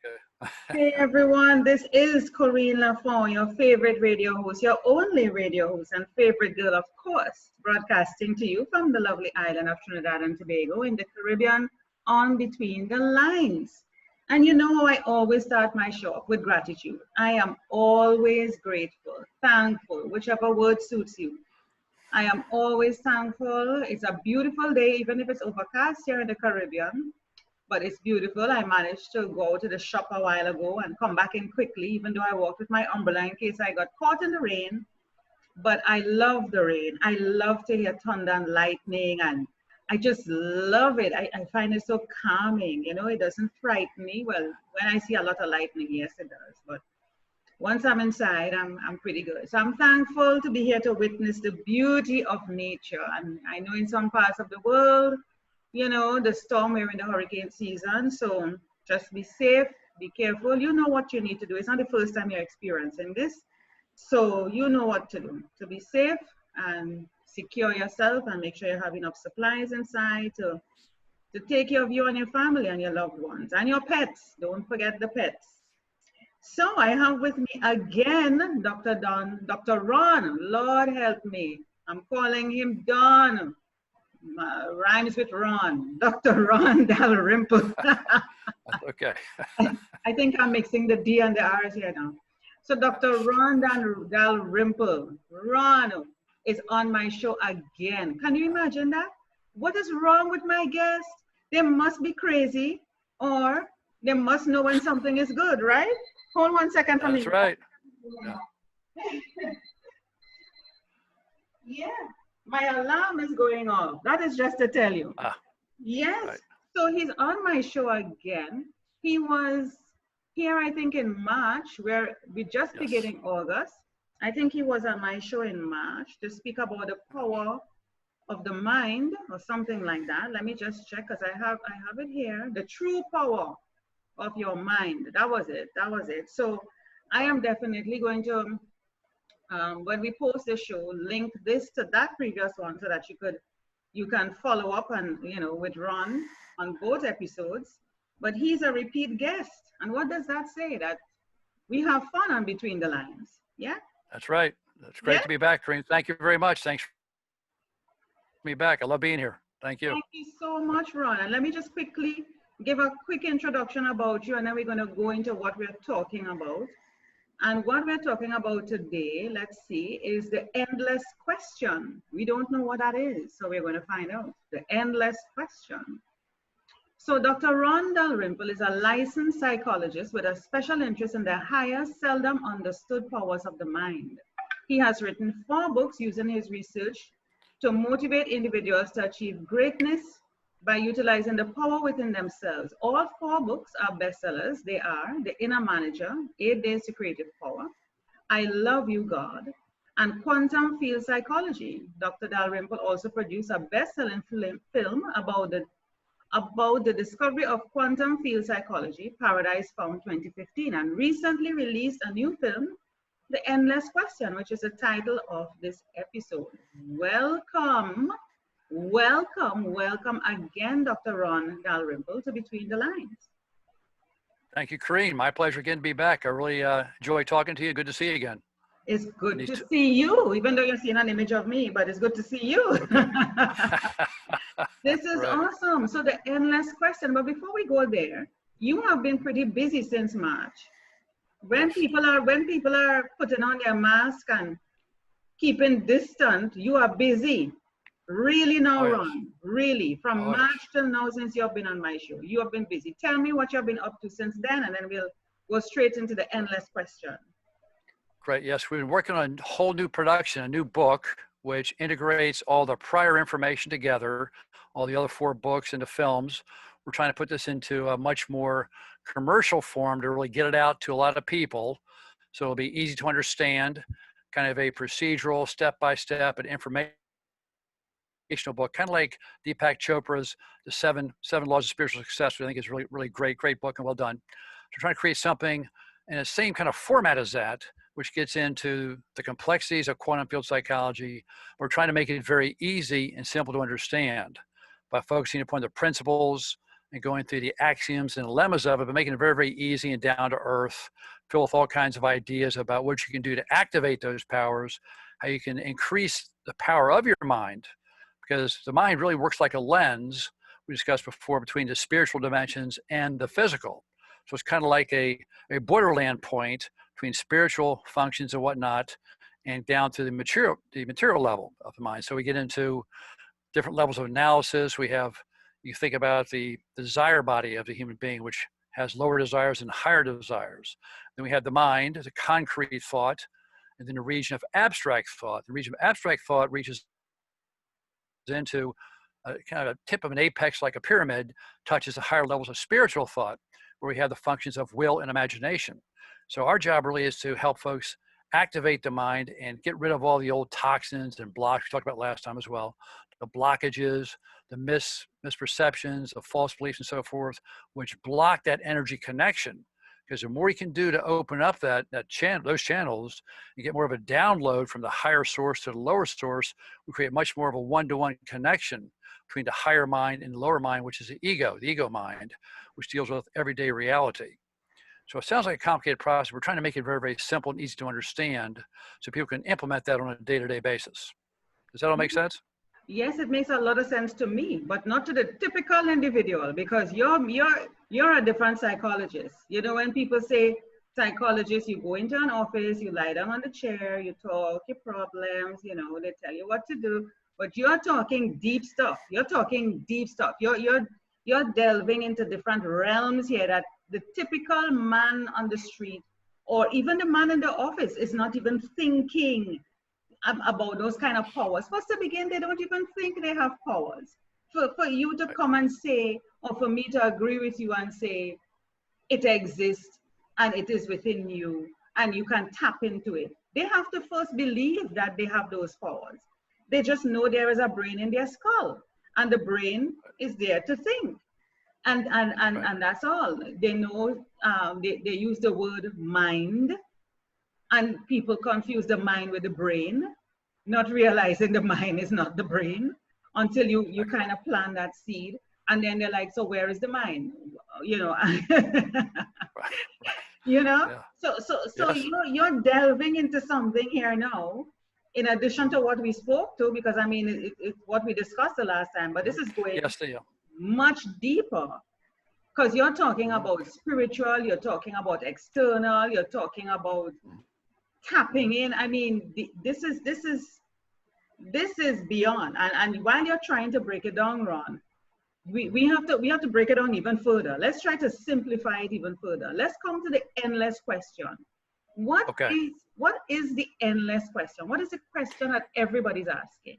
Okay. Hey everyone, this is Corinne Lafont, your favorite radio host, your only radio host and favorite girl, of course, broadcasting to you from the lovely island of Trinidad and Tobago in the Caribbean on Between the Lines. And you know how I always start my show off with gratitude. I am always grateful, thankful, whichever word suits you. I am always thankful. It's a beautiful day, even if it's overcast here in the Caribbean. But it's beautiful. I managed to go to the shop a while ago and come back in quickly, even though I walked with my umbrella in case I got caught in the rain. But I love the rain. I love to hear thunder and lightning, and I just love it. I find it so calming. You know, it doesn't frighten me. Well, when I see a lot of lightning, yes, it does. But once I'm inside, I'm pretty good. So I'm thankful to be here to witness the beauty of nature. And I know in some parts of the world, you know, the storm, we're in the hurricane season. So just be safe, be careful. You know what you need to do. It's not the first time you're experiencing this. So you know what to do. To be safe and secure yourself and make sure you have enough supplies inside to take care of you and your family and your loved ones and your pets. Don't forget the pets. So I have with me again, Dr. Ron. Lord help me. I'm calling him Don. Rhymes with Ron. Dr. Ron Dalrymple. Okay. I think I'm mixing the D and the R's here now. So Dr. Ron Dalrymple. Ron is on my show again. Can you imagine that? What is wrong with my guest? They must be crazy or they must know when something is good, right? Hold 1 second for me. That's right. Yeah. Yeah. My alarm is going off. That is just to tell you. Yes. Right. So he's on my show again. He was here, I think, in March, where we just beginning August. I think he was on my show in March to speak about the power of the mind or something like that. Let me just check because I have it here. The true power of your mind. That was it. That was it. So I am definitely going to when we post the show, link this to that previous one so that you can follow up and with Ron on both episodes. But he's a repeat guest, and what does that say? That we have fun on Between the Lines. Yeah. That's right. That's great to be back, Kareem. Thank you very much. Thanks for me back. I love being here. Thank you. Thank you so much, Ron. And let me just quickly give a quick introduction about you, and then we're going to go into what we're talking about. And what we're talking about today, let's see, is the endless question. We don't know what that is, so we're going to find out. The endless question. So Dr. Ron Dalrymple is a licensed psychologist with a special interest in the higher, seldom understood powers of the mind. He has written 4 books using his research to motivate individuals to achieve greatness by utilizing the power within themselves. All 4 books are bestsellers. They are The Inner Manager, 8 Days to Creative Power, I Love You, God, and Quantum Field Psychology. Dr. Dalrymple also produced a best-selling film about the discovery of quantum field psychology, Paradise Found 2015, and recently released a new film, The Endless Question, which is the title of this episode. Welcome. Welcome again, Dr. Ron Dalrymple, to Between the Lines. Thank you, Kareem. My pleasure again to be back. I really enjoy talking to you. Good to see you again. It's good to see you, even though you're seeing an image of me, but it's good to see you. Okay. This is awesome. So the endless question, but before we go there, you have been pretty busy since March. When people are putting on their mask and keeping distant, you are busy. Really now, Ron, really, from March till now since you've been on my show, you have been busy. Tell me what you've been up to since then, and then we'll go straight into the endless question. Great. Yes, we've been working on a whole new production, a new book, which integrates all the prior information together, all the other 4 books into films. We're trying to put this into a much more commercial form to really get it out to a lot of people. So it'll be easy to understand, kind of a procedural, step-by-step, and informational book, kind of like Deepak Chopra's The Seven Laws of Spiritual Success, which I think is really great book and well done. So trying to create something in the same kind of format as that, which gets into the complexities of quantum field psychology. We're trying to make it very easy and simple to understand by focusing upon the principles and going through the axioms and lemmas of it, but making it very, very easy and down to earth, filled with all kinds of ideas about what you can do to activate those powers, how you can increase the power of your mind, because the mind really works like a lens we discussed before between the spiritual dimensions and the physical. So it's kind of like a borderland point between spiritual functions and whatnot and down to the material level of the mind. So we get into different levels of analysis. We have, you think about the desire body of the human being, which has lower desires and higher desires. Then we have the mind, the concrete thought, and then the region of abstract thought. The region of abstract thought reaches into a kind of a tip of an apex like a pyramid, touches the higher levels of spiritual thought, where we have the functions of will and imagination. So our job really is to help folks activate the mind and get rid of all the old toxins and blocks we talked about last time as well, the blockages, the misperceptions, the false beliefs and so forth, which block that energy connection. Because the more you can do to open up those channels and get more of a download from the higher source to the lower source, we create much more of a one-to-one connection between the higher mind and the lower mind, which is the ego mind, which deals with everyday reality. So it sounds like a complicated process. We're trying to make it very, very simple and easy to understand so people can implement that on a day-to-day basis. Does that all make sense? Yes, it makes a lot of sense to me, but not to the typical individual, because you're a different psychologist. You know, when people say psychologist, you go into an office, you lie down on the chair, you talk your problems, you know, they tell you what to do, but you're talking deep stuff. You're talking deep stuff. You're delving into different realms here that the typical man on the street or even the man in the office is not even thinking about those kind of powers. First to begin, they don't even think they have powers. For you to come and say, or for me to agree with you and say, it exists and it is within you and you can tap into it, they have to first believe that they have those powers. They just know there is a brain in their skull and the brain is there to think. And that's all. They know, they use the word mind, and people confuse the mind with the brain, not realizing the mind is not the brain until you kind of plant that seed. And then they're like, so where is the mind? You know, you know? Yeah. So yes. You're delving into something here now, in addition to what we spoke to, because I mean, it's what we discussed the last time, but this is going much deeper. Because you're talking about spiritual, you're talking about external, you're talking about tapping in. I mean, this is beyond. And while you're trying to break it down, Ron, we have to break it down even further. Let's try to simplify it even further. Let's come to the endless question. What is the endless question? What is the question that everybody's asking?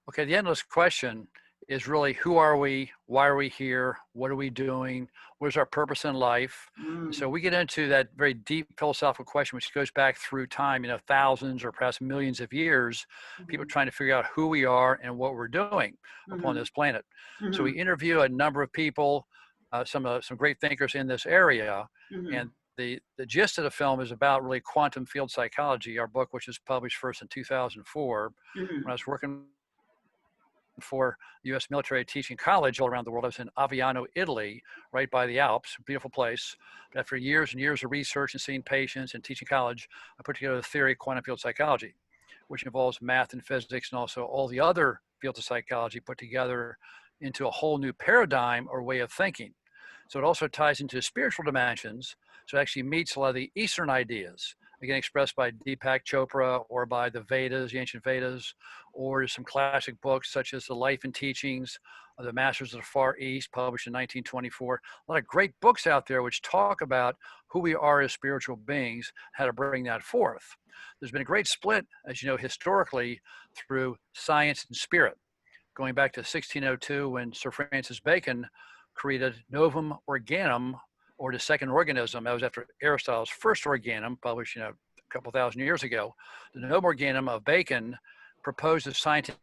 Okay, the endless question is really, who are we? Why are we here? What are we doing? What is our purpose in life? So we get into that very deep philosophical question, which goes back through time, you know, thousands or perhaps millions of years, people trying to figure out who we are and what we're doing upon this planet. So we interview a number of people, some great thinkers in this area. And the gist of the film is about really quantum field psychology, our book, which was published first in 2004. When I was working for U.S. military teaching college all around the world. I was in Aviano, Italy, right by the Alps, beautiful place. But after years and years of research and seeing patients and teaching college, I put together the theory of quantum field psychology, which involves math and physics and also all the other fields of psychology put together into a whole new paradigm or way of thinking. So it also ties into spiritual dimensions. So it actually meets a lot of the Eastern ideas, again, expressed by Deepak Chopra or by the Vedas, the ancient Vedas, or some classic books such as The Life and Teachings of the Masters of the Far East, published in 1924. A lot of great books out there which talk about who we are as spiritual beings, how to bring that forth. There's been a great split, as you know, historically through science and spirit, going back to 1602 when Sir Francis Bacon created Novum Organum, or the second organism. That was after Aristotle's first organum, published, you know, a couple thousand years ago. The Novum Organum of Bacon proposed a scientific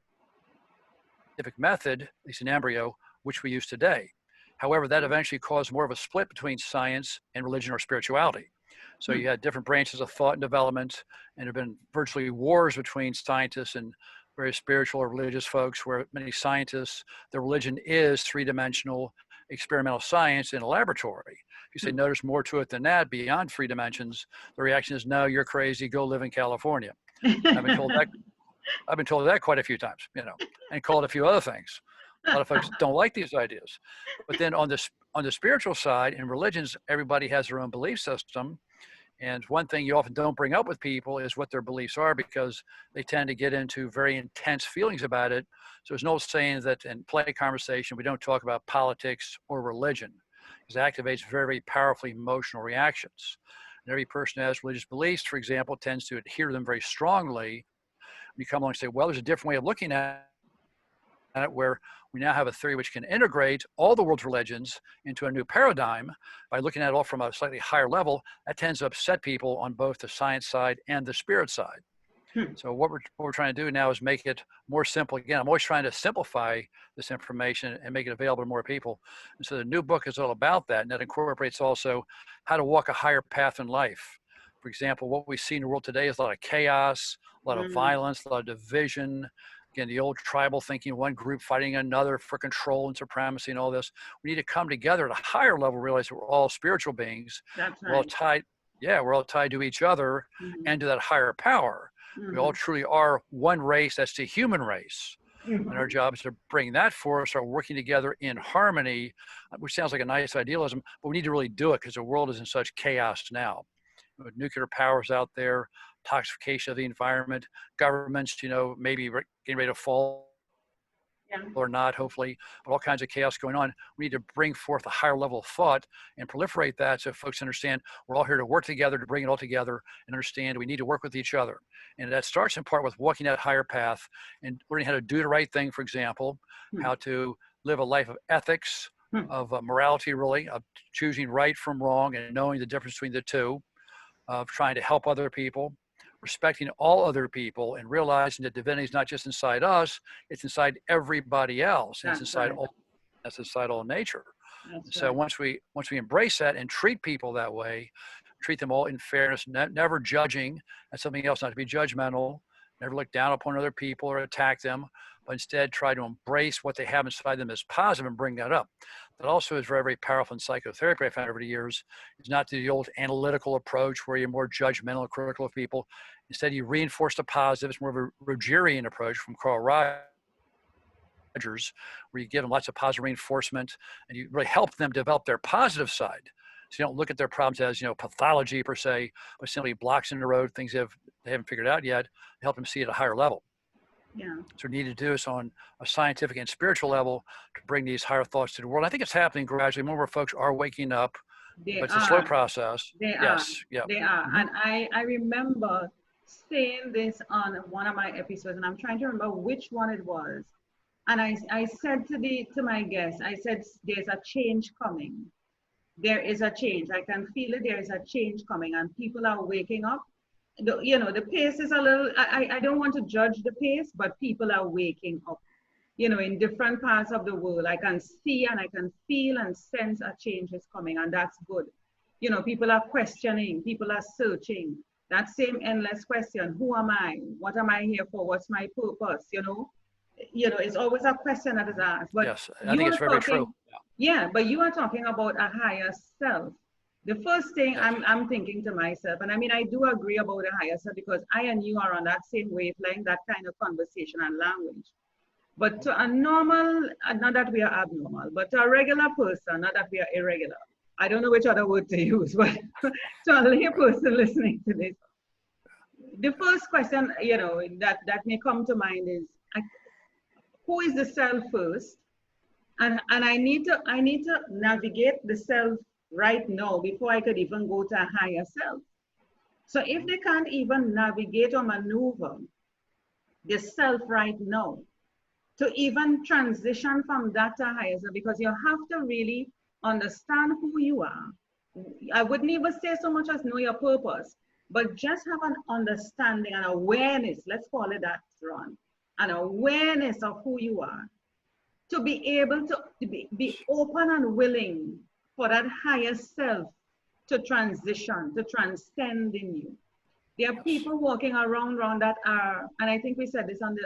method, at least in embryo, which we use today. However, that eventually caused more of a split between science and religion or spirituality. So you had different branches of thought and development, and there have been virtually wars between scientists and very spiritual or religious folks, where many scientists, their religion is three-dimensional experimental science in a laboratory. If you say, no, there's more to it than that beyond 3 dimensions, the reaction is, no, you're crazy, go live in California. I've been told that quite a few times, and called a few other things. A lot of folks don't like these ideas. But then on the spiritual side, in religions, everybody has their own belief system. And one thing you often don't bring up with people is what their beliefs are, because they tend to get into very intense feelings about it. So there's no saying that in play conversation, we don't talk about politics or religion, because it activates very powerfully emotional reactions. And every person who has religious beliefs, for example, tends to adhere to them very strongly. When you come along and say, well, there's a different way of looking at it, where we now have a theory which can integrate all the world's religions into a new paradigm by looking at it all from a slightly higher level, that tends to upset people on both the science side and the spirit side. So what we're trying to do now is make it more simple. Again, I'm always trying to simplify this information and make it available to more people. And so the new book is all about that, and that incorporates also how to walk a higher path in life. For example, what we see in the world today is a lot of chaos, a lot of violence, a lot of division. Again, the old tribal thinking, one group fighting another for control and supremacy and all this. We need to come together at a higher level, realize that we're all spiritual beings. That's right. We're all tied, we're all tied to each other and to that higher power. We all truly are one race, that's the human race. And our job is to bring that force, start working together in harmony, which sounds like a nice idealism, but we need to really do it because the world is in such chaos now. With nuclear powers out there, toxification of the environment, governments, maybe getting ready to fall or not, hopefully, but all kinds of chaos going on. We need to bring forth a higher level of thought and proliferate that so folks understand we're all here to work together, to bring it all together and understand we need to work with each other. And that starts in part with walking that higher path and learning how to do the right thing, for example, how to live a life of ethics, of morality, really, of choosing right from wrong and knowing the difference between the two, of trying to help other people, respecting all other people, and realizing that divinity is not just inside us, it's inside everybody else. It's inside all nature. So once we embrace that and treat people that way, treat them all in fairness, never judging, that's something else, not to be judgmental, never look down upon other people or attack them, but instead try to embrace what they have inside them as positive and bring that up. That also is very, very powerful in psychotherapy, I found over the years. It's not the old analytical approach where you're more judgmental and critical of people. Instead, you reinforce the positive. It's more of a Rogerian approach from Carl Rogers, where you give them lots of positive reinforcement and you really help them develop their positive side. So you don't look at their problems as, pathology per se, but simply blocks in the road, things they haven't figured out yet, help them see at a higher level. Yeah. So we need to do this on a scientific and spiritual level to bring these higher thoughts to the world. I think it's happening gradually. More and more folks are waking up, but it's a slow process. They are. And I remember saying this on one of my episodes, and I'm trying to remember which one it was. And I said to my guests, I said, there's a change coming. There is a change. I can feel it. There is a change coming, and people are waking up. The pace is a little, I don't want to judge the pace, but people are waking up, in different parts of the world. I can see and I can feel and sense a change is coming, and that's good. People are questioning, people are searching. That same endless question, who am I? What am I here for? What's my purpose? It's always a question that is asked. But yes, I think it's very true. Yeah, but you are talking about a higher self. The first thing I'm thinking to myself, and I do agree about a higher self because I and you are on that same wavelength, that kind of conversation and language. But to a normal, not that we are abnormal, but to a regular person, not that we are irregular. I don't know which other word to use, but to a lay person listening to this, the first question, that may come to mind is, who is the self first? And I need to navigate the self right now before I could even go to a higher self. So if they can't even navigate or maneuver the self right now to even transition from that to higher self, because you have to really understand who you are. I wouldn't even say so much as know your purpose, but just have an understanding and awareness, let's call it that, Ron, an awareness of who you are, to be able to be open and willing for that higher self to transition, to transcend in you. There are people walking around that are, and I think we said this on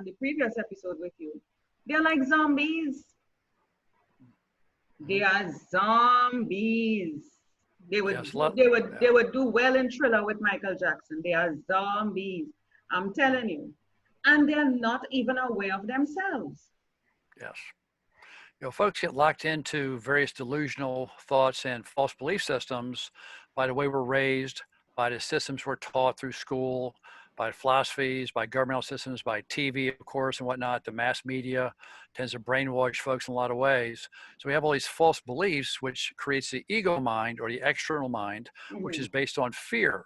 the previous episode with you, they're like zombies. They are zombies. They would Yes, do, they would do well in Thriller with Michael Jackson. They are zombies. I'm telling you. And they're not even aware of themselves. yes. Folks get locked into various delusional thoughts and false belief systems by the way we're raised, by the systems we're taught through school, by philosophies, by governmental systems, by TV, of course, and whatnot. The mass media tends to brainwash folks in a lot of ways. So we have all these false beliefs, which creates the ego mind or the external mind, which is based on fear,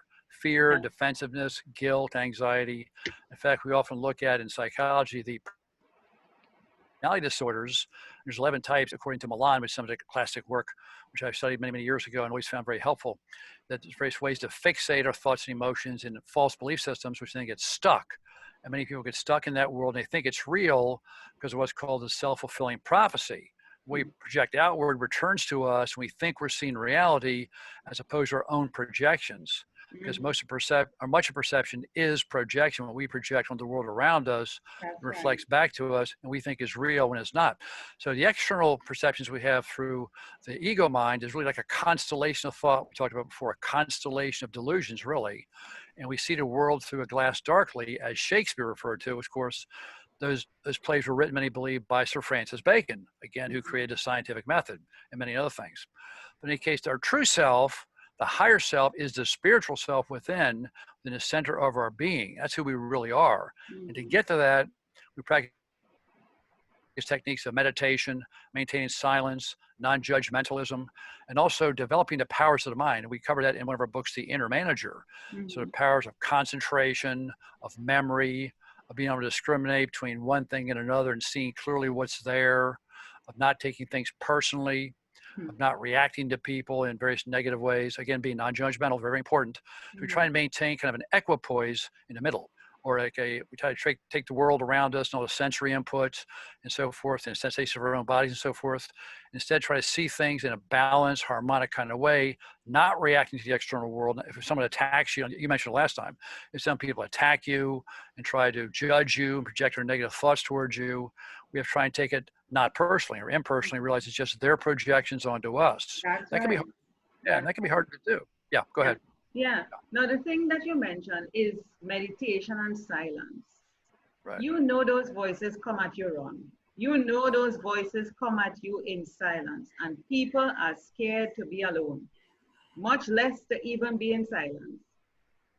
defensiveness, guilt, anxiety. In fact, we often look at in psychology the personality disorders. There's 11 types, according to Milan, which is some of the classic work, which I studied many, many years ago and always found very helpful, that there's various ways to fixate our thoughts and emotions in false belief systems, which then get stuck. And many people get stuck in that world and they think it's real because of what's called a self-fulfilling prophecy. We project outward returns to us, and we think we're seeing reality as opposed to our own projections. Because much of perception is projection. What we project on the world around us reflects back to us, and we think is real when it's not. So the external perceptions we have through the ego mind is really like a constellation of thought we talked about before, a constellation of delusions, really. And we see the world through a glass darkly, as Shakespeare referred to. Of course, those plays were written, many believe, by Sir Francis Bacon, again, who created the scientific method and many other things. But in any case, our true self, the higher self, is the spiritual self within the center of our being. That's who we really are. And to get to that, we practice techniques of meditation, maintaining silence, non-judgmentalism, and also developing the powers of the mind. And we cover that in one of our books, The Inner Manager. So the powers of concentration, of memory, of being able to discriminate between one thing and another and seeing clearly what's there, of not taking things personally, of not reacting to people in various negative ways. Again, being non-judgmental, very important. So we try and maintain kind of an equipoise in the middle, or we try to take the world around us and all the sensory inputs and so forth, and sensations of our own bodies and so forth. Instead, try to see things in a balanced, harmonic kind of way, not reacting to the external world. If someone attacks you, you mentioned it last time, if some people attack you and try to judge you and project their negative thoughts towards you, we have to try and take it not personally or impersonally, realize it's just their projections onto us. That can be, and that can be hard to do. Yeah, go ahead. Yeah. Now, the thing that you mentioned is meditation and silence. Right. You know those voices come at you wrong. You know those voices come at you in silence, and people are scared to be alone, much less to even be in silence.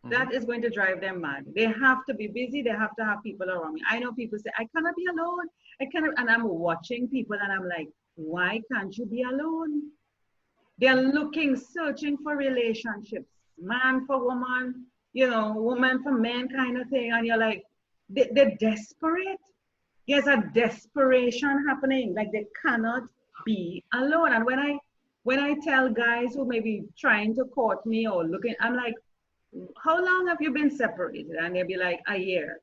That is going to drive them mad. They have to be busy. They have to have people around me. I know people say, I cannot be alone. I cannot. And I'm watching people and I'm like, why can't you be alone? They're looking, searching for relationships, man for woman, woman for men kind of thing. And you're like, they're desperate. There's a desperation happening. Like they cannot be alone. And when I tell guys who may be trying to court me or looking, I'm like, how long have you been separated? And they'll be like, a year,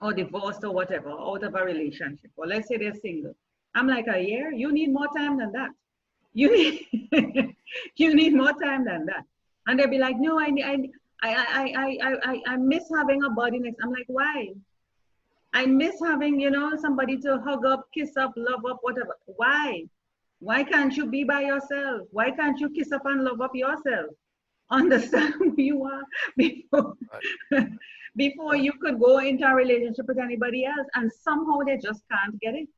or divorced or whatever, out of a relationship. Or let's say they're single. I'm like, a year? You need more time than that. You need more time than that. And they'll be like, no, I miss having a body next. I'm like, why? I miss having, somebody to hug up, kiss up, love up, whatever. Why? Why can't you be by yourself? Why can't you kiss up and love up yourself? Understand who you are before you could go into a relationship with anybody else, and somehow they just can't get it.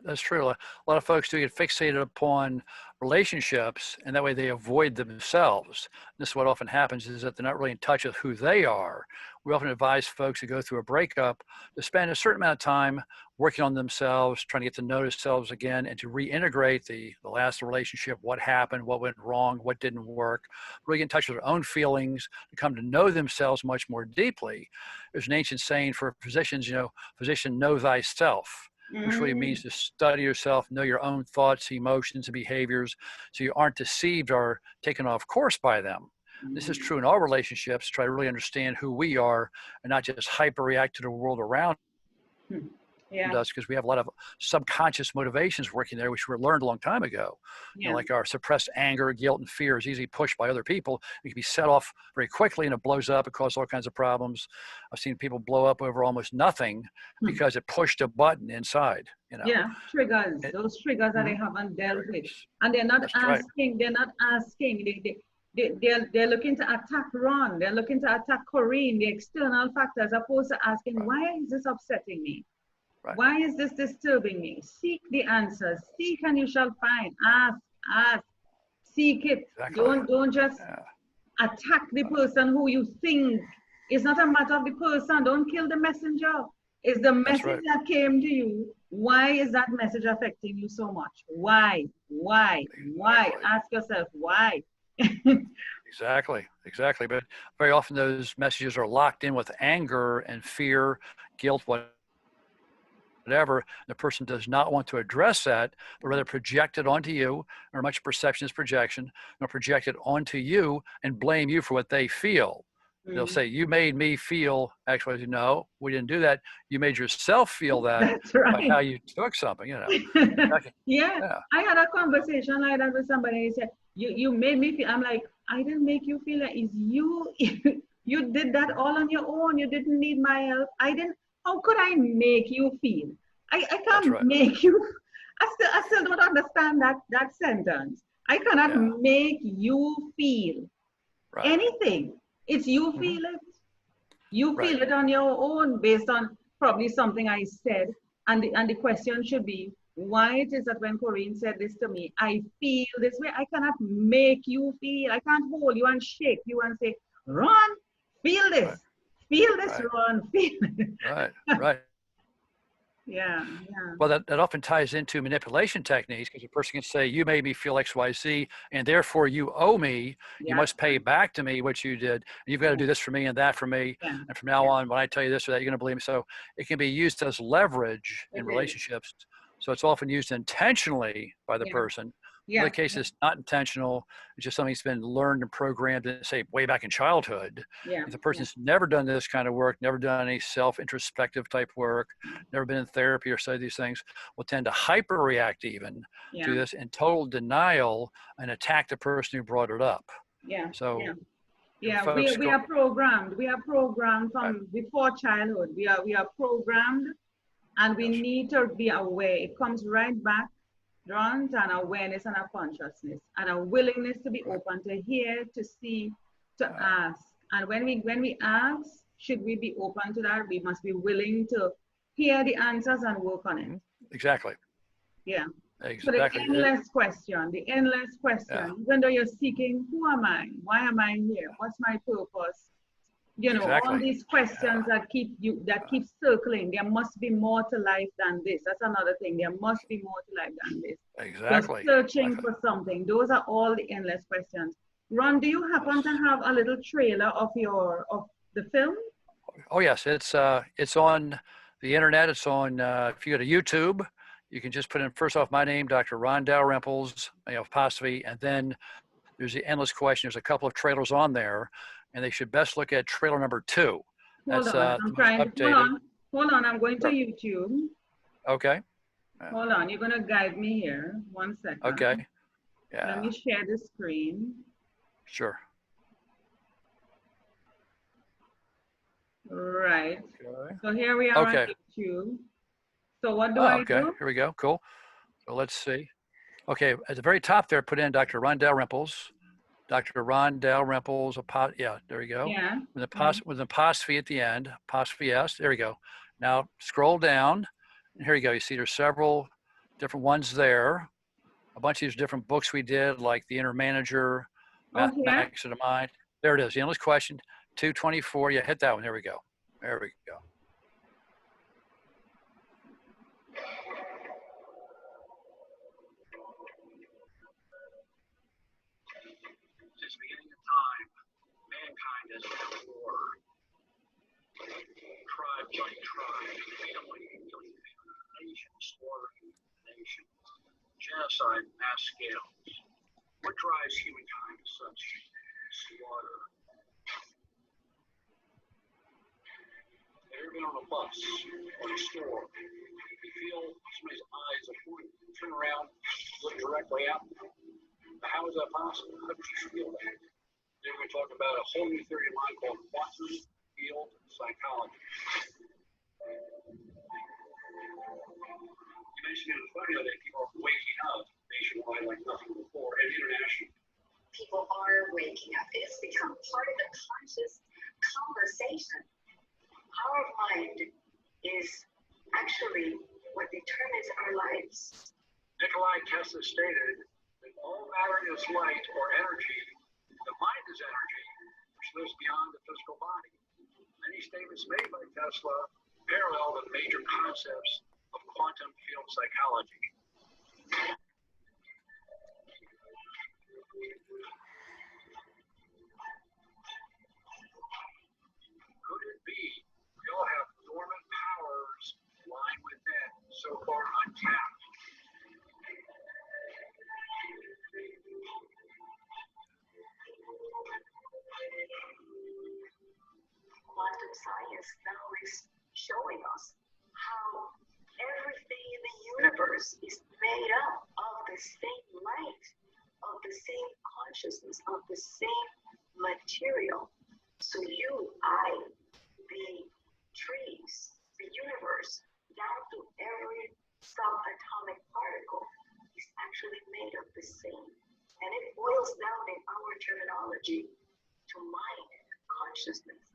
That's true. A lot of folks do get fixated upon relationships, and that way they avoid themselves. This is what often happens, is that they're not really in touch with who they are. We often advise folks who go through a breakup to spend a certain amount of time working on themselves, trying to get to know themselves again, and to reintegrate the last relationship, what happened, what went wrong, what didn't work, really get in touch with their own feelings, to come to know themselves much more deeply. There's an ancient saying for physicians, physician, know thyself. Which really means to study yourself, know your own thoughts, emotions, and behaviors, so you aren't deceived or taken off course by them. This is true in all relationships. Try to really understand who we are and not just hyper react to the world around Yeah. us because we have a lot of subconscious motivations working there, which were learned a long time ago. Yeah. You know, like our suppressed anger, guilt, and fear is easily pushed by other people. It can be set off very quickly and it blows up. It causes all kinds of problems. I've seen people blow up over almost nothing because it pushed a button inside, you know. Yeah, triggers, those triggers that they haven't dealt with. And they're not asking, they're looking to attack Ron, they're looking to attack Corinne, the external factors, opposed to asking, why is this upsetting me? Why is this disturbing me? Seek the answers. Seek and you shall find. Ask. Seek it. Don't just attack the person who you think. It's not a matter of the person. Don't kill the messenger. It's the message that came to you. Why is that message affecting you so much? Why? Ask yourself why. Exactly. But very often those messages are locked in with anger and fear, guilt, whatever. The person does not want to address that, but rather project it onto you, or much perception is projection, or project it onto you and blame you for what they feel. They'll say, you made me feel, actually, no, we didn't do that. You made yourself feel that by how you took something, you know. Yeah. I had a conversation like that with somebody. He said, you made me feel, I'm like, I didn't make you feel that. It's you. You did that all on your own. You didn't need my help. How could I make you feel? I can't make you. I still don't understand that sentence. I cannot make you feel anything. It's you feel it. You feel it on your own based on probably something I said. And the question should be, why it is that when Corinne said this to me, I feel this way. I cannot make you feel. I can't hold you and shake you and say, Ron, feel this. Feel this, Ron. Feel it. Right. Yeah. Well, that often ties into manipulation techniques, because a person can say, you made me feel X, Y, Z, and therefore you owe me. You must pay back to me what you did. You've got to do this for me and that for me. And from now on, when I tell you this or that, you're going to believe me. So it can be used as leverage in relationships. So it's often used intentionally by the person. In other cases, it's not intentional. It's just something that's been learned and programmed, say, way back in childhood. If the person's never done this kind of work, never done any self-introspective type work, never been in therapy or studied these things, will tend to hyper-react even to this in total denial and attack the person who brought it up. We are programmed. We are programmed from before childhood. We are programmed, and we need to be aware. It comes right back. Drawn to an awareness and a consciousness and a willingness to be open to hear, to see, to ask. And when we ask, should we be open to that? We must be willing to hear the answers and work on it. Exactly. Yeah. Exactly. So the endless question, even though you're seeking, who am I? Why am I here? What's my purpose? You know, all these questions that keep circling. There must be more to life than this. That's another thing. There must be more to life than this. Exactly. You're searching for something. Those are all the endless questions. Ron, do you happen to have a little trailer of the film? Oh yes, it's on the internet. It's on if you go to YouTube, you can just put in first off my name, Dr. Ron Dalrymple's, apostrophe, and then there's the endless question. There's a couple of trailers on there, and they should best look at trailer number 2. Hold on, I'm going to YouTube. Okay. Hold on, you're going to guide me here. 1 second. Okay. Yeah. Let me share the screen. Sure. Right. Okay. So here we are on YouTube. So what do I do? Okay, here we go. Cool. So let's see. Okay, at the very top there, put in Dr. Ron Dalrymple's. Dr. Ron Dalrymple's, there we go. Yeah. With an apostrophe at the end, apostrophe S, there we go. Now scroll down, and here you go. You see there's several different ones there. A bunch of these different books we did, like The Inner Manager, Mathematics of the Mind. There it is, The Endless Question, 224. Yeah, hit that one. There we go. There we go. Since the beginning of time, mankind has been at war. Tribe joining tribe, family killing family, nation slaughtering nation, genocide, mass scales. What drives humankind to such slaughter? ever been on a bus or a store? You feel somebody's eyes are pointing, turn around, look directly at them. How is that possible? How did you feel that? Then we're going to talk about a whole new theory of mind called quantum field psychology. You mentioned in the funny that people are waking up nationwide like nothing before, and internationally. People are waking up. It has become part of the conscious conversation. Our mind is actually what determines our lives. Nikolai Tesla stated that all matter is light or energy. The mind is energy, which lives beyond the physical body. Many statements made by Tesla parallel the major concepts of quantum field psychology. Could it be we all have dormant powers lying within, so far untapped? Quantum science now is showing us how everything in the universe is made up of the same light, of the same consciousness, of the same material. So you, I, the trees, the universe, down to every subatomic particle is actually made of the same. And it boils down in our terminology to mind, consciousness.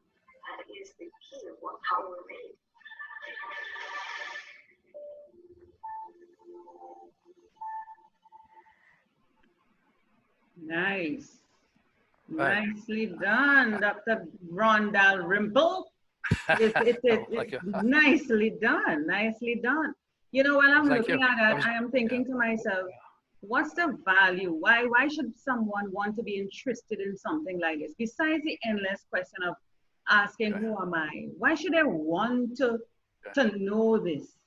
That is the key of how we're made. Nice. Right. Nicely done, Dr. Rondell Rimple. It's nicely done, nicely done. You know, while I'm looking at it, I am thinking to myself, what's the value? Why should someone want to be interested in something like this? Besides the endless question of asking, who am I? Why should they want to know this?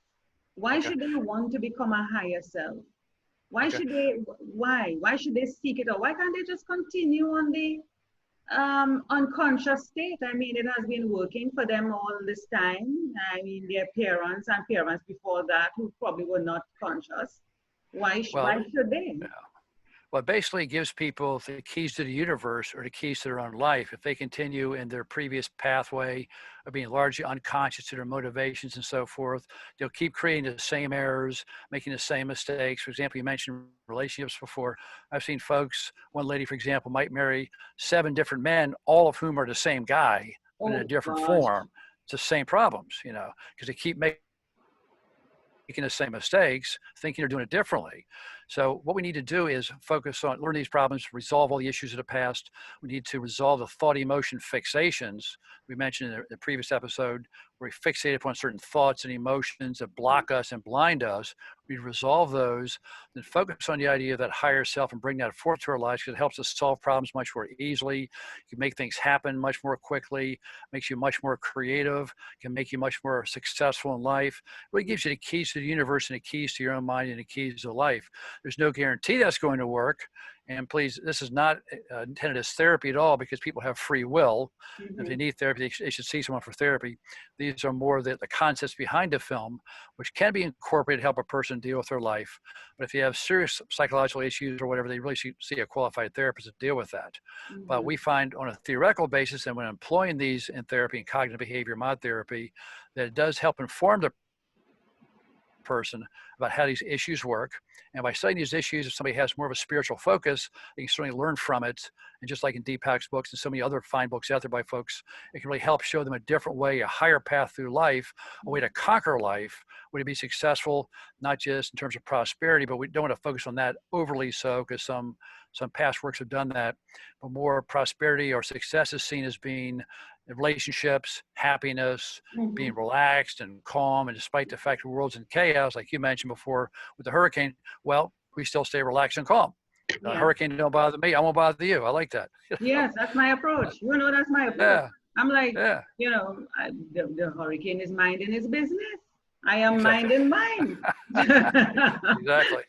Why should they want to become a higher self? Why should they seek it out? Why can't they just continue on the unconscious state? I mean, it has been working for them all this time. I mean, their parents and parents before that who probably were not conscious. Why should they? Yeah. Well, it basically gives people the keys to the universe or the keys to their own life. If they continue in their previous pathway of being largely unconscious to their motivations and so forth, they'll keep creating the same errors, making the same mistakes. For example, you mentioned relationships before. I've seen folks, one lady, for example, might marry 7 different men, all of whom are the same guy, but in a different form. It's the same problems, you know, because they keep making the same mistakes, thinking they're doing it differently. So what we need to do is focus on learn these problems, resolve all the issues of the past. We need to resolve the thought emotion fixations we mentioned in the previous episode, where we fixate upon certain thoughts and emotions that block us and blind us. We resolve those, then focus on the idea of that higher self and bring that forth to our lives, because it helps us solve problems much more easily. You can make things happen much more quickly, makes you much more creative, can make you much more successful in life. It really gives you the keys to the universe and the keys to your own mind and the keys to life. There's no guarantee that's going to work. And please, this is not intended as therapy at all, because people have free will. If they need therapy, they should see someone for therapy. These are more the concepts behind the film, which can be incorporated to help a person deal with their life. But if you have serious psychological issues or whatever, they really should see a qualified therapist to deal with that. But we find on a theoretical basis, and when employing these in therapy and cognitive behavior mod therapy, that it does help inform the person about how these issues work. And by studying these issues, if somebody has more of a spiritual focus, they can certainly learn from it. And just like in Deepak's books and so many other fine books out there by folks, it can really help show them a different way, a higher path through life, a way to conquer life, a way to be successful, not just in terms of prosperity, but we don't want to focus on that overly so, because some past works have done that, but more prosperity or success is seen as being relationships, happiness, being relaxed and calm. And despite the fact the world's in chaos, like you mentioned before with the hurricane, well, we still stay relaxed and calm. The hurricane don't bother me, I won't bother you. I like that. Yes, that's my approach. You know, that's my approach. Yeah. I'm like, you know, the hurricane is minding his business. I am minding mine. Exactly.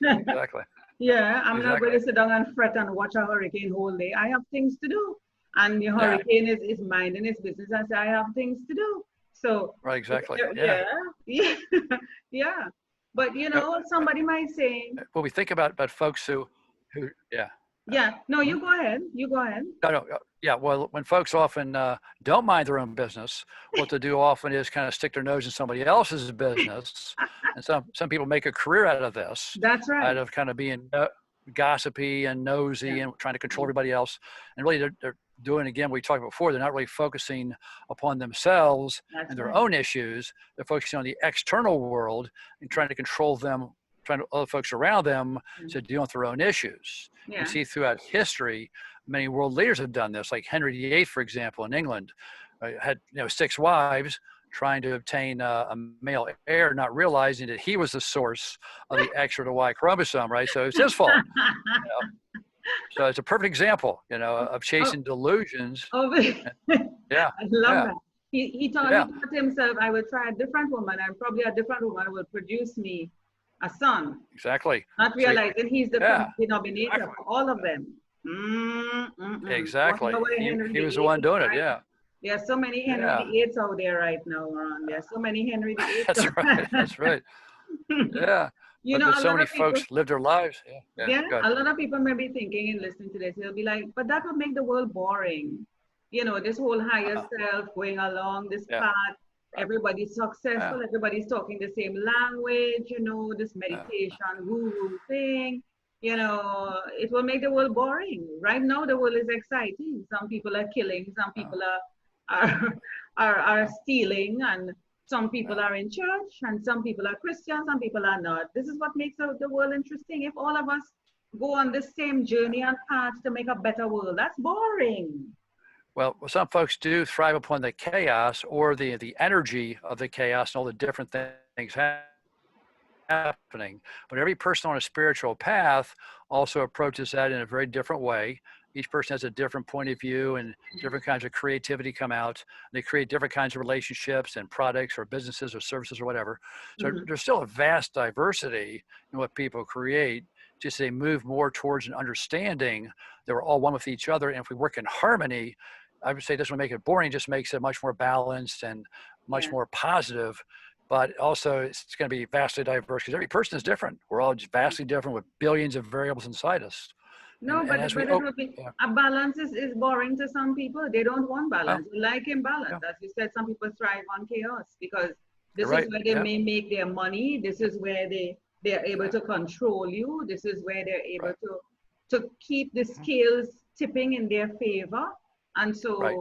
Yeah, I'm not going to sit down and fret and watch a hurricane whole day. I have things to do. And the hurricane is minding its business and say, I have things to do. So Right, exactly. yeah, yeah, yeah. But you No, know, somebody might say, when we think about folks who yeah. yeah, no, Hmm? you go ahead. You go ahead. No, no, yeah. Well, when folks often don't mind their own business, what they do often is kind of stick their nose in somebody else's business, and some people make a career out of this, That's right. out of kind of being gossipy and nosy Yeah. and trying to control everybody else. And really, they're doing again. We talked about before. They're not really focusing upon themselves That's and their right. own issues. They're focusing on the external world and trying to control them, trying to other folks around them to deal with their own issues. Yeah. We see throughout history, many world leaders have done this, like Henry VIII, for example, in England, had 6 wives trying to obtain a male heir, not realizing that he was the source of the X or the Y chromosome, right? So it's his fault. You know? So it's a perfect example, of chasing delusions. Oh, Yeah, I love yeah, that. He thought yeah, to himself, I will try a different woman, and probably a different woman will produce me a son. exactly. Not So, realizing he's the yeah, denominator exactly. for all of them. Exactly. Whatever Henry He was the VIII one is doing it. trying. Yeah, There's so many Henry yeah. VIIIs out there right now, Ron. There's so many Henry That's VIIIs. right. That's right. Yeah. You But, know, but a so lot many of people, folks live their lives. Yeah, yeah. yeah, Good. a lot of people may be thinking and listening to this. They'll be like, but that would make the world boring. You know, this whole higher self going along this Yeah. path. Everybody's successful. Yeah. Everybody's talking the same language. You know, this Yeah. meditation guru thing. You know, it will make the world boring. Right now, the world is exciting. Some people are killing. Some people are stealing, and some people are in church, and some people are Christian. Some people are not. This is what makes the world interesting. If all of us go on the same journey and path to make a better world, that's boring. Well, some folks do thrive upon the chaos or the energy of the chaos and all the different things happening. But every person on a spiritual path also approaches that in a very different way. Each person has a different point of view, and different kinds of creativity come out. They create different kinds of relationships and products or businesses or services or whatever. So there's still a vast diversity in what people create. Just they move more towards an understanding that we're all one with each other. And if we work in harmony, I would say this would make it boring, just makes it much more balanced and much more positive. But also it's going to be vastly diverse because every person is different. We're all just vastly different with billions of variables inside us. No, but it will be a balance is boring to some people. They don't want balance. They like imbalance. As you said, some people thrive on chaos because this is where they may make their money. This is where they're able to control you. This is where they're able to keep the scales tipping in their favor. And so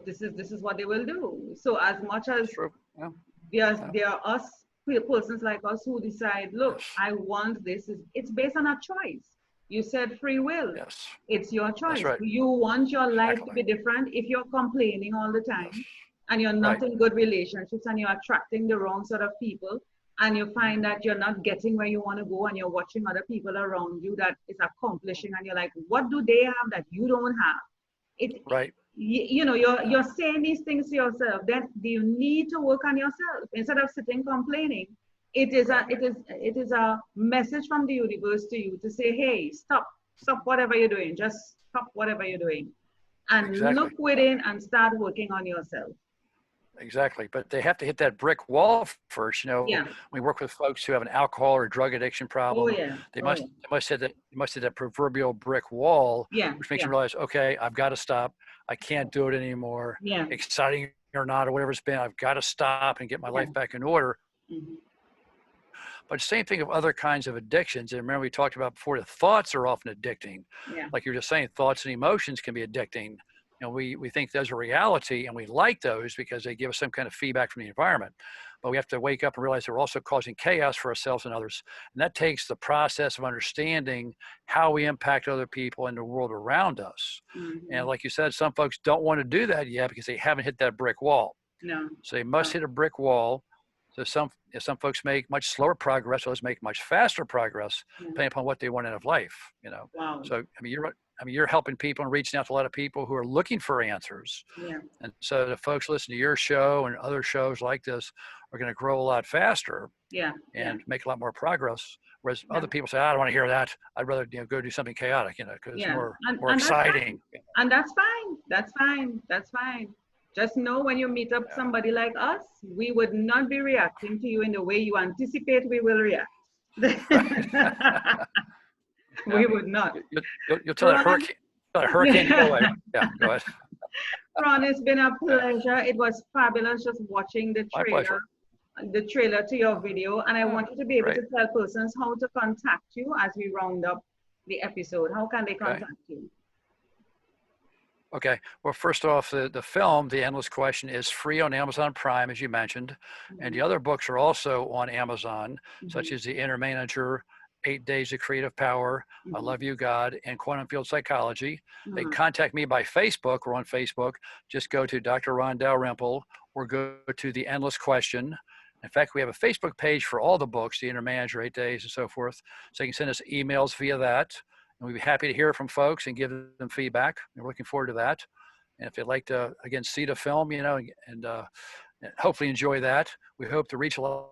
this is what they will do. So as much as there are us persons like us who decide, look, I want this, it's based on a choice. You said free will. Yes. It's your choice. Right. You want your life to be different. If you're complaining all the time and you're not in good relationships and you're attracting the wrong sort of people and you find that you're not getting where you want to go and you're watching other people around you that is accomplishing and you're like, what do they have that you don't have? You know, you're saying these things to yourself. Then you need to work on yourself instead of sitting complaining. It is a message from the universe to you to say, hey, stop whatever you're doing. Just stop whatever you're doing and look within and start working on yourself. Exactly. But they have to hit that brick wall first. You know, we work with folks who have an alcohol or drug addiction problem. They must hit that proverbial brick wall, which makes them realize, okay, I've got to stop. I can't do it anymore. Exciting or not, or whatever it's been, I've got to stop and get my life back in order. But same thing of other kinds of addictions. And remember, we talked about before, the thoughts are often addicting. Like you were just saying, thoughts and emotions can be addicting. You know, we think those are reality and we like those because they give us some kind of feedback from the environment. But we have to wake up and realize they're also causing chaos for ourselves and others. And that takes the process of understanding how we impact other people and the world around us. And like you said, some folks don't want to do that yet because they haven't hit that brick wall. So they must hit a brick wall. So some folks make much slower progress, others make much faster progress, depending upon what they want out of life. You know, so you're helping people and reaching out to a lot of people who are looking for answers. And so the folks listening to your show and other shows like this are going to grow a lot faster. And make a lot more progress. Whereas other people say, I don't want to hear that. I'd rather go do something chaotic, because it's more exciting. And that's fine. That's fine. Just know when you meet up somebody like us, we would not be reacting to you in the way you anticipate we will react. We would not. You'll tell a hurricane to go away. Yeah, go ahead. Ron, it's been a pleasure. It was fabulous just watching the My pleasure. trailer to your video. And I want you to be able Great. to tell persons how to contact you as we round up the episode. How can they contact you? Okay. Well, first off, the film, The Endless Question, is free on Amazon Prime, as you mentioned. And the other books are also on Amazon, such as The Inner Manager, 8 Days of Creative Power, I Love You, God, and Quantum Field Psychology. They can contact me by Facebook. We're on Facebook. Just go to Dr. Ron Dalrymple or go to The Endless Question. In fact, we have a Facebook page for all the books, The Inner Manager, 8 Days, and so forth. So you can send us emails via that. And we'd be happy to hear from folks and give them feedback. And we're looking forward to that. And if they'd like to, again, see the film, you know, and hopefully enjoy that, we hope to reach a lot of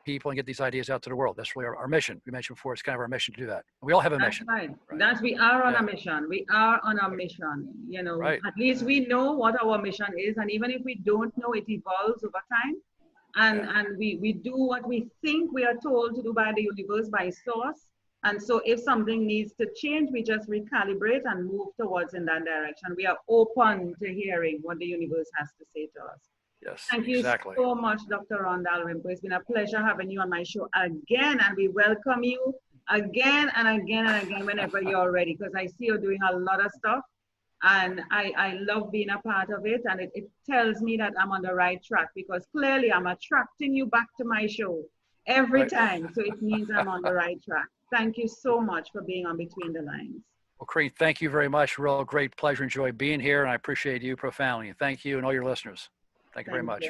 people and get these ideas out to the world. That's really our mission. We mentioned before, it's kind of our mission to do that. We all have a mission. Right. We are on a mission. We are on a mission. You know, at least we know what our mission is. And even if we don't know, it evolves over time. And we do what we think we are told to do by the universe, by source. And so if something needs to change, we just recalibrate and move towards in that direction. We are open to hearing what the universe has to say to us. Yes, Thank you so much, Dr. Ron Dalrymple. It's been a pleasure having you on my show again, and we welcome you again and again and again whenever you're ready, because I see you're doing a lot of stuff, and I love being a part of it, and it tells me that I'm on the right track, because clearly I'm attracting you back to my show every time, so it means I'm on the right track. Thank you so much for being on Between the Lines. Well, Creed, thank you very much. Real great pleasure, enjoy being here, and I appreciate you profoundly. Thank you and all your listeners. Thank you very much.